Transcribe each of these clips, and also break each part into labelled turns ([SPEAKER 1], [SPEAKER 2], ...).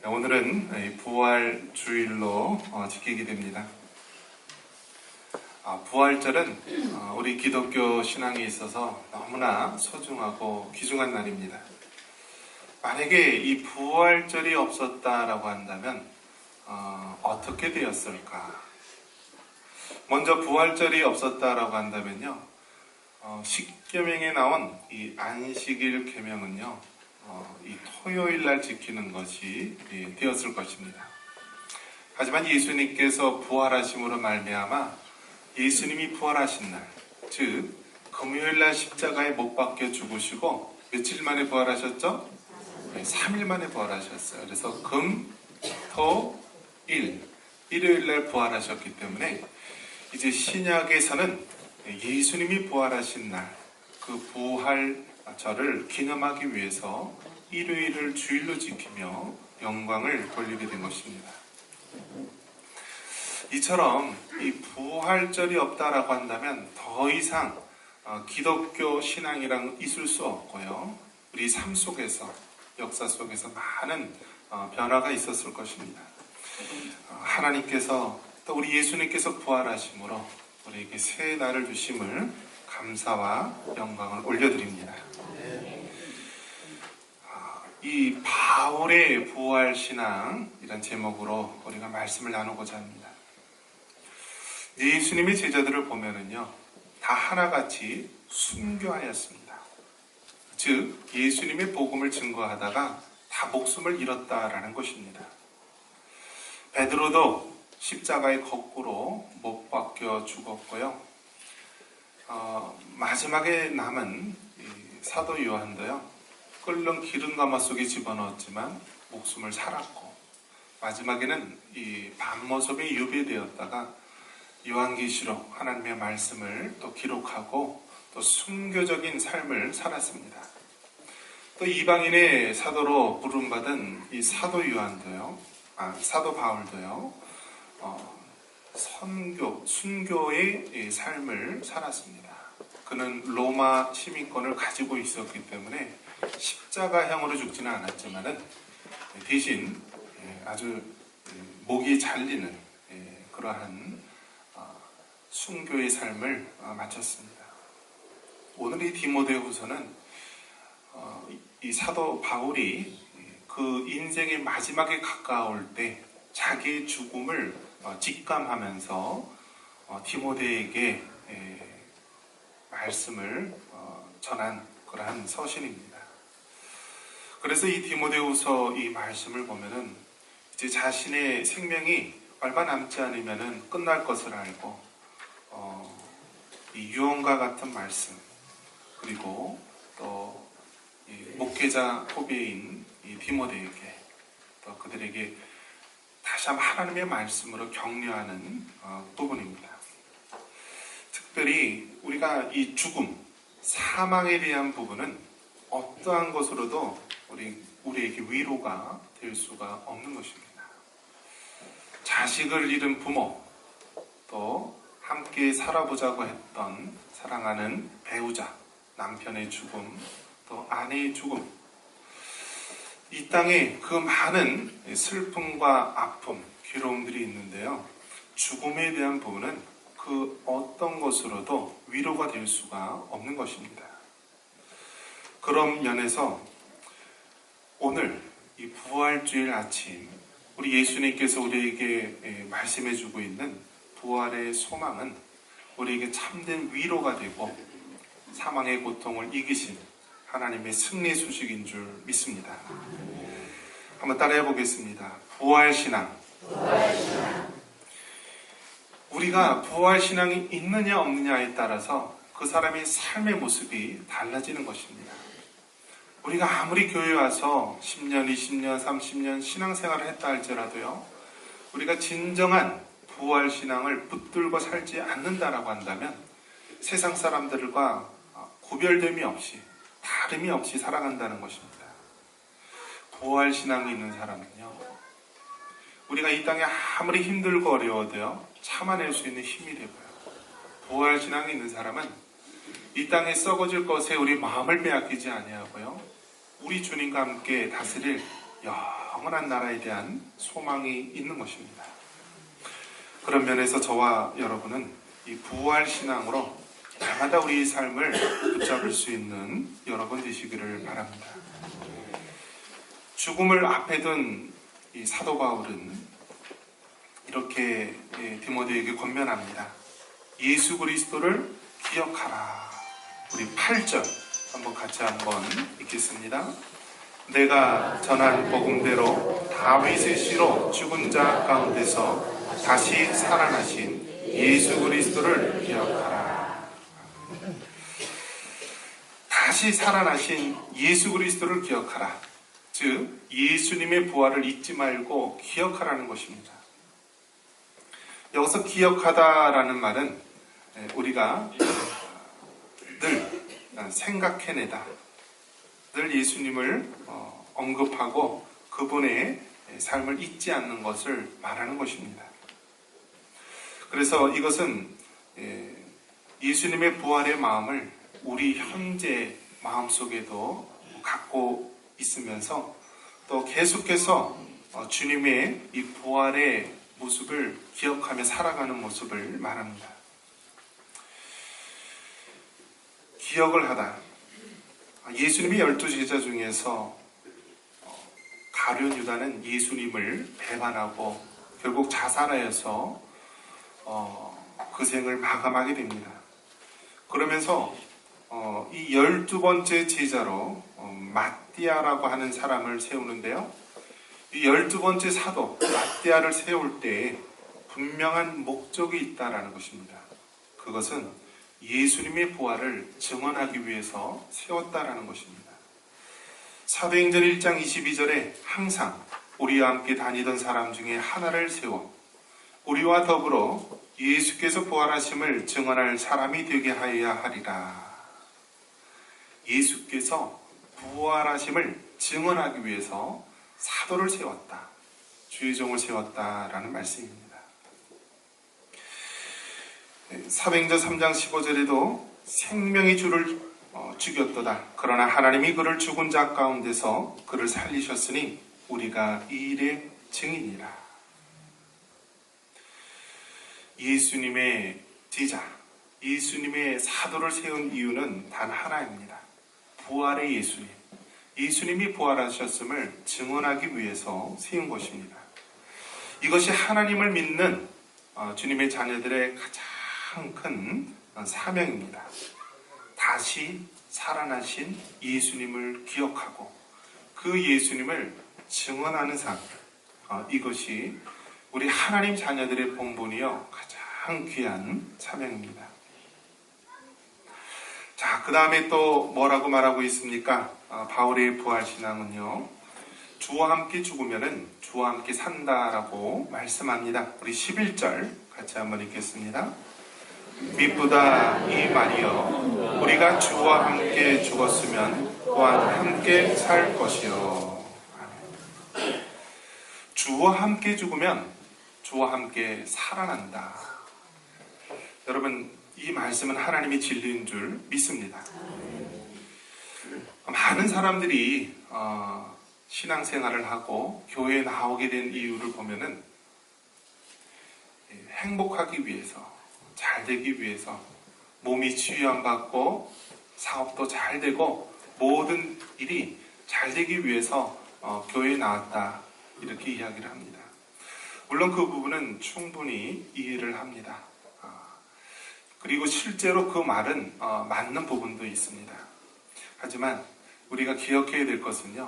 [SPEAKER 1] 오늘은 부활 주일로 지키게 됩니다. 부활절은 우리 기독교 신앙에 있어서 너무나 소중하고 귀중한 날입니다. 만약에 이 부활절이 없었다라고 한다면 어떻게 되었을까? 먼저 부활절이 없었다라고 한다면요, 십계명에 나온 이 안식일 계명은요, 이 토요일 날 지키는 것이 되었을 것입니다. 하지만 예수님께서 부활하심으로 말미암아 예수님이 부활하신 날, 즉 금요일 날 십자가에 못 박혀 죽으시고 며칠 만에 부활하셨죠? 3일 만에 부활하셨어요. 그래서 금, 토, 일, 일요일 날 부활하셨기 때문에 이제 신약에서는 예수님이 부활하신 날, 그 부활절을 기념하기 위해서 일요일을 주일로 지키며 영광을 돌리게 된 것입니다. 이처럼 이 부활절이 없다라고 한다면 더 이상 기독교 신앙이랑 있을 수 없고요, 우리 삶 속에서, 역사 속에서 많은 변화가 있었을 것입니다. 하나님께서 또 우리 예수님께서 부활하심으로 우리에게 새 날을 주심을 감사와 영광을 올려드립니다. 이 바울의 부활신앙이란 제목으로 우리가 말씀을 나누고자 합니다. 예수님의 제자들을 보면은요, 다 하나같이 순교하였습니다. 즉 예수님의 복음을 증거하다가 다 목숨을 잃었다라는 것입니다. 베드로도 십자가에 거꾸로 못 박혀 죽었고요, 마지막에 남은 사도 요한도요, 끓는 기름 가마 속에 집어넣었지만 목숨을 살았고, 마지막에는 이 밤모습에 유배되었다가 요한계시록 하나님의 말씀을 또 기록하고 또 순교적인 삶을 살았습니다. 또 이방인의 사도로 부름받은 이 사도 요한도요, 사도 바울도요, 순교의 삶을 살았습니다. 그는 로마 시민권을 가지고 있었기 때문에 십자가형으로 죽지는 않았지만은 대신 아주 목이 잘리는 그러한 순교의 삶을 마쳤습니다. 오늘 이 디모데후서는 이 사도 바울이 그 인생의 마지막에 가까울 때 자기의 죽음을 직감하면서 디모데에게 말씀을 전한 그러한 서신입니다. 그래서 이 디모데후서 이 말씀을 보면은 이제 자신의 생명이 얼마 남지 않으면은 끝날 것을 알고 이 유언과 같은 말씀, 그리고 또 목회자 후배인 이 디모데에게, 또 그들에게 다시 한번 하나님의 말씀으로 격려하는 부분입니다. 특별히 우리가 이 죽음, 사망에 대한 부분은 어떠한 것으로도 우리에게 위로가 될 수가 없는 것입니다. 자식을 잃은 부모, 또 함께 살아보자고 했던 사랑하는 배우자, 남편의 죽음, 또 아내의 죽음, 이 땅에 그 많은 슬픔과 아픔, 괴로움들이 있는데요, 죽음에 대한 부분은 그 어떤 것으로도 위로가 될 수가 없는 것입니다. 그런 면에서 오늘 이 부활주일 아침 우리 예수님께서 우리에게 말씀해주고 있는 부활의 소망은 우리에게 참된 위로가 되고 사망의 고통을 이기신 하나님의 승리 소식인 줄 믿습니다. 한번 따라해 보겠습니다. 부활신앙. 우리가 부활신앙이 있느냐 없느냐에 따라서 그 사람의 삶의 모습이 달라지는 것입니다. 우리가 아무리 교회에 와서 10년, 20년, 30년 신앙생활을 했다 할지라도요, 우리가 진정한 부활신앙을 붙들고 살지 않는다라고 한다면 세상 사람들과 구별됨이 없이, 다름이 없이 살아간다는 것입니다. 부활신앙이 있는 사람은요, 우리가 이 땅에 아무리 힘들고 어려워도요, 참아낼 수 있는 힘이 되고요, 부활신앙이 있는 사람은 이 땅에 썩어질 것에 우리 마음을 빼앗기지 아니하고요, 우리 주님과 함께 다스릴 영원한 나라에 대한 소망이 있는 것입니다. 그런 면에서 저와 여러분은 이 부활 신앙으로 날마다 우리의 삶을 붙잡을 수 있는 여러분 되시기를 바랍니다. 죽음을 앞에 둔 이 사도 바울은 이렇게 디모데에게 권면합니다. 예수 그리스도를 기억하라. 우리 8절 한번 읽겠습니다. 내가 전한 복음대로 다윗의 씨로 죽은 자 가운데서 다시 살아나신 예수 그리스도를 기억하라. 다시 살아나신 예수 그리스도를 기억하라. 즉 예수님의 부활을 잊지 말고 기억하라는 것입니다. 여기서 기억하다라는 말은 우리가 늘 생각해내다, 늘 예수님을 언급하고 그분의 삶을 잊지 않는 것을 말하는 것입니다. 그래서 이것은 예수님의 부활의 마음을 우리 현재 마음속에도 갖고 있으면서 또 계속해서 주님의 이 부활의 모습을 기억하며 살아가는 모습을 말합니다. 기억을 하다. 예수님의 12제자 중에서 가룟 유다는 예수님을 배반하고 결국 자살하여서 그 생을 마감하게 됩니다. 그러면서 이 12번째 제자로 마띠아라고 하는 사람을 세우는데요. 이 12번째 사도 마띠아를 세울 때 분명한 목적이 있다라는 것입니다. 그것은 예수님의 부활을 증언하기 위해서 세웠다라는 것입니다. 사도행전 1장 22절에 항상 우리와 함께 다니던 사람 중에 하나를 세워 우리와 더불어 예수께서 부활하심을 증언할 사람이 되게 하여야 하리라. 예수께서 부활하심을 증언하기 위해서 사도를 세웠다. 주의 종을 세웠다라는 말씀입니다. 사도행전 3장 15절에도 생명의 주를 죽였도다. 그러나 하나님이 그를 죽은 자 가운데서 그를 살리셨으니 우리가 이 일의 증인이라. 예수님의 제자, 예수님의 사도를 세운 이유는 단 하나입니다. 부활의 예수님, 예수님이 부활하셨음을 증언하기 위해서 세운 것입니다. 이것이 하나님을 믿는 주님의 자녀들의 가장 큰 사명입니다. 다시 살아나신 예수님을 기억하고 그 예수님을 증언하는 삶, 이것이 우리 하나님 자녀들의 본분이요 가장 귀한 사명입니다. 자, 그 다음에 또 뭐라고 말하고 있습니까? 바울의 부활신앙은요, 주와 함께 죽으면은 주와 함께 산다라고 말씀합니다. 우리 11절 같이 한번 읽겠습니다. 미쁘다 이 말이여, 우리가 주와 함께 죽었으면 또한 함께 살 것이요. 주와 함께 죽으면 주와 함께 살아난다. 여러분, 이 말씀은 하나님의 진리인 줄 믿습니다. 많은 사람들이 신앙생활을 하고 교회에 나오게 된 이유를 보면은 행복하기 위해서, 잘 되기 위해서, 몸이 치유 안 받고 사업도 잘 되고 모든 일이 잘 되기 위해서 교회에 나왔다, 이렇게 이야기를 합니다. 물론 그 부분은 충분히 이해를 합니다. 그리고 실제로 그 말은 맞는 부분도 있습니다. 하지만 우리가 기억해야 될 것은요,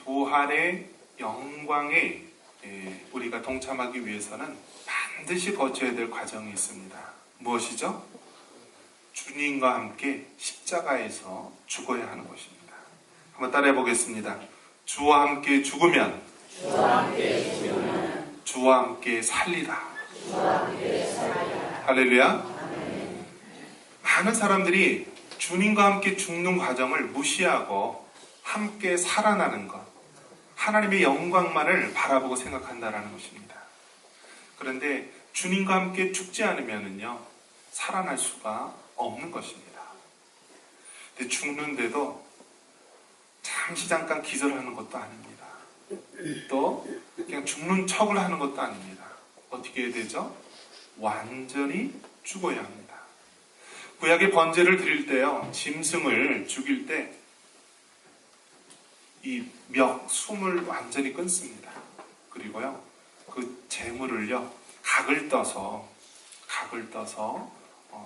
[SPEAKER 1] 부활의 영광에 우리가 동참하기 위해서는 반드시 거쳐야 될 과정이 있습니다. 무엇이죠? 주님과 함께 십자가에서 죽어야 하는 것입니다. 한번 따라해 보겠습니다. 주와 함께 죽으면 주와 함께 살리라. 할렐루야. 많은 사람들이 주님과 함께 죽는 과정을 무시하고 함께 살아나는 것, 하나님의 영광만을 바라보고 생각한다라는 것입니다. 그런데 주님과 함께 죽지 않으면요, 살아날 수가 없는 것입니다. 근데 죽는데도 잠깐 기절하는 것도 아닙니다. 또 그냥 죽는 척을 하는 것도 아닙니다. 어떻게 해야 되죠? 완전히 죽어야 합니다. 구약의 번제를 드릴 때요, 짐승을 죽일 때 이 숨을 완전히 끊습니다. 그리고요, 그 제물을요, 각을 떠서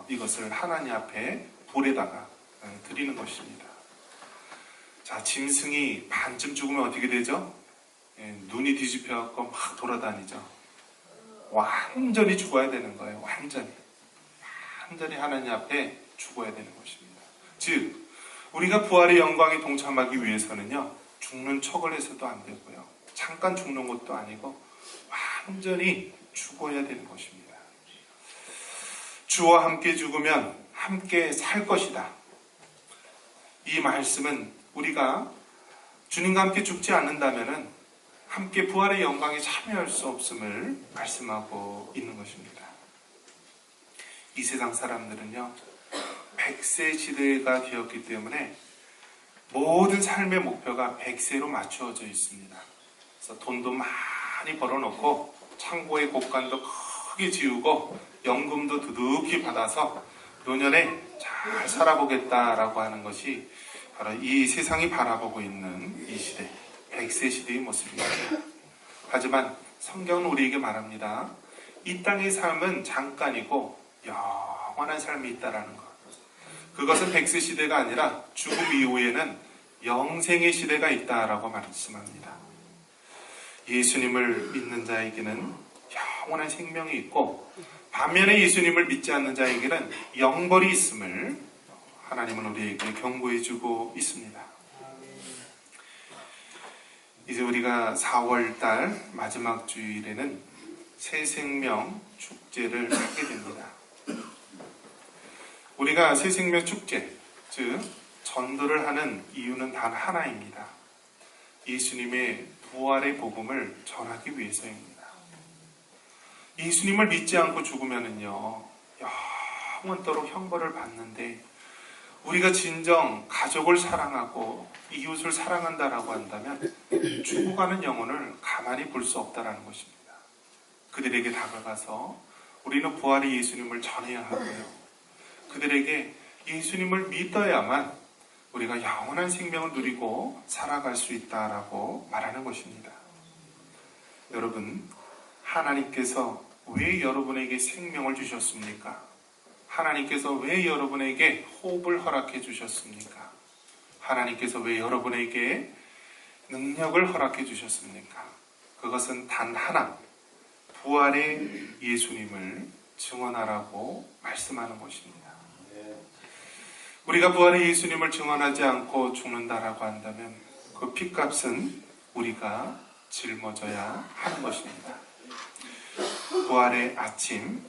[SPEAKER 1] 이것을 하나님 앞에 불에다가 드리는 것입니다. 자, 짐승이 반쯤 죽으면 어떻게 되죠? 눈이 뒤집혀갖고 막 돌아다니죠. 완전히 죽어야 되는 거예요. 완전히 하나님 앞에 죽어야 되는 것입니다. 즉, 우리가 부활의 영광에 동참하기 위해서는요, 죽는 척을 해서도 안 되고요, 잠깐 죽는 것도 아니고 완전히 죽어야 되는 것입니다. 주와 함께 죽으면 함께 살 것이다. 이 말씀은 우리가 주님과 함께 죽지 않는다면 함께 부활의 영광에 참여할 수 없음을 말씀하고 있는 것입니다. 이 세상 사람들은요, 100세 시대가 되었기 때문에 모든 삶의 목표가 100세로 맞추어져 있습니다. 그래서 돈도 많이 벌어놓고 창고의 곳간도 크게 지우고 연금도 두둑히 받아서 노년에 잘 살아보겠다라고 하는 것이 바로 이 세상이 바라보고 있는 이 시대, 100세 시대의 모습입니다. 하지만 성경은 우리에게 말합니다. 이 땅의 삶은 잠깐이고 영원한 삶이 있다라는 것. 그것은 100세 시대가 아니라 죽음 이후에는 영생의 시대가 있다라고 말씀합니다. 예수님을 믿는 자에게는 영원한 생명이 있고, 반면에 예수님을 믿지 않는 자에게는 영벌이 있음을 하나님은 우리에게 경고해주고 있습니다. 이제 우리가 4월달 마지막 주일에는 새생명 축제를 하게 됩니다. 우리가 새생명 축제, 즉 전도를 하는 이유는 단 하나입니다. 예수님의 부활의 복음을 전하기 위해서입니다. 예수님을 믿지 않고 죽으면은요, 영원토록 형벌을 받는데, 우리가 진정 가족을 사랑하고 이웃을 사랑한다라고 한다면 죽어가는 영혼을 가만히 볼 수 없다라는 것입니다. 그들에게 다가가서 우리는 부활의 예수님을 전해야 하고요, 그들에게 예수님을 믿어야만 우리가 영원한 생명을 누리고 살아갈 수 있다라고 말하는 것입니다. 여러분, 하나님께서 왜 여러분에게 생명을 주셨습니까? 하나님께서 왜 여러분에게 호흡을 허락해 주셨습니까? 하나님께서 왜 여러분에게 능력을 허락해 주셨습니까? 그것은 단 하나, 부활의 예수님을 증언하라고 말씀하는 것입니다. 우리가 부활의 예수님을 증언하지 않고 죽는다라고 한다면 그 핏값은 우리가 짊어져야 하는 것입니다. 부활의 아침,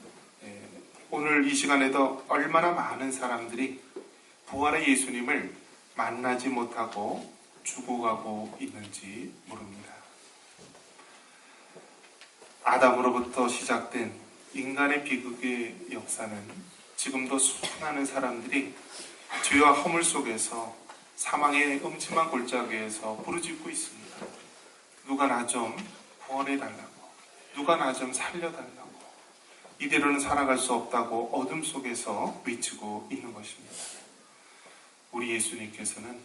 [SPEAKER 1] 오늘 이 시간에도 얼마나 많은 사람들이 부활의 예수님을 만나지 못하고 죽어가고 있는지 모릅니다. 아담으로부터 시작된 인간의 비극의 역사는 지금도 수많은 사람들이 죄와 허물 속에서 사망의 음침한 골짜기에서 부르짖고 있습니다. 누가 나 좀 구원해달라고, 누가 나 좀 살려달라고, 이대로는 살아갈 수 없다고 어둠 속에서 외치고 있는 것입니다. 우리 예수님께서는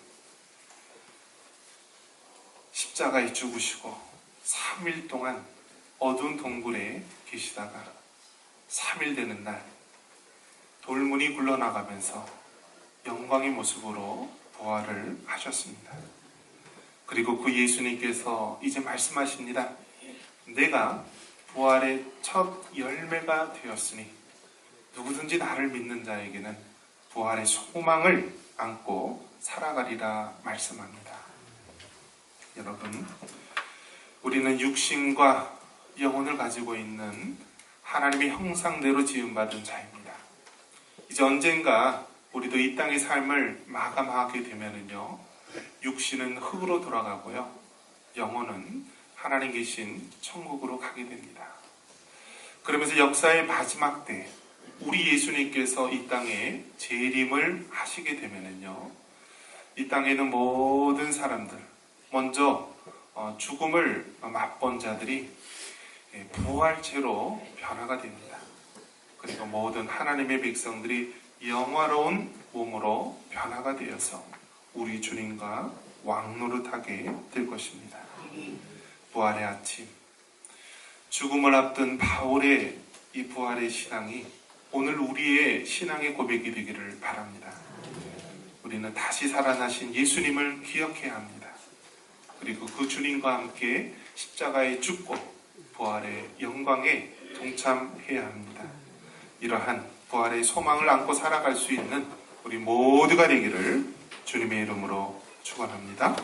[SPEAKER 1] 십자가에 죽으시고 3일 동안 어두운 동굴에 계시다가 3일 되는 날 돌문이 굴러나가면서 영광의 모습으로 부활을 하셨습니다. 그리고 그 예수님께서 이제 말씀하십니다. 내가 부활의 첫 열매가 되었으니 누구든지 나를 믿는 자에게는 부활의 소망을 안고 살아가리라 말씀합니다. 여러분, 우리는 육신과 영혼을 가지고 있는 하나님의 형상대로 지음받은 자입니다. 이제 언젠가 우리도 이 땅의 삶을 마감하게 되면은요, 육신은 흙으로 돌아가고요, 영혼은 하나님 계신 천국으로 가게 됩니다. 그러면서 역사의 마지막 때 우리 예수님께서 이 땅에 재림을 하시게 되면은요, 이 땅에 있는 모든 사람들, 먼저 죽음을 맛본 자들이 부활체로 변화가 됩니다. 그리고 모든 하나님의 백성들이 영화로운 몸으로 변화가 되어서 우리 주님과 왕노릇하게 될 것입니다. 부활의 아침, 죽음을 앞둔 바울의 이 부활의 신앙이 오늘 우리의 신앙의 고백이 되기를 바랍니다. 우리는 다시 살아나신 예수님을 기억해야 합니다. 그리고 그 주님과 함께 십자가에 죽고 부활의 영광에 동참해야 합니다. 이러한 부활의 소망을 안고 살아갈 수 있는 우리 모두가 되기를 주님의 이름으로 축원합니다.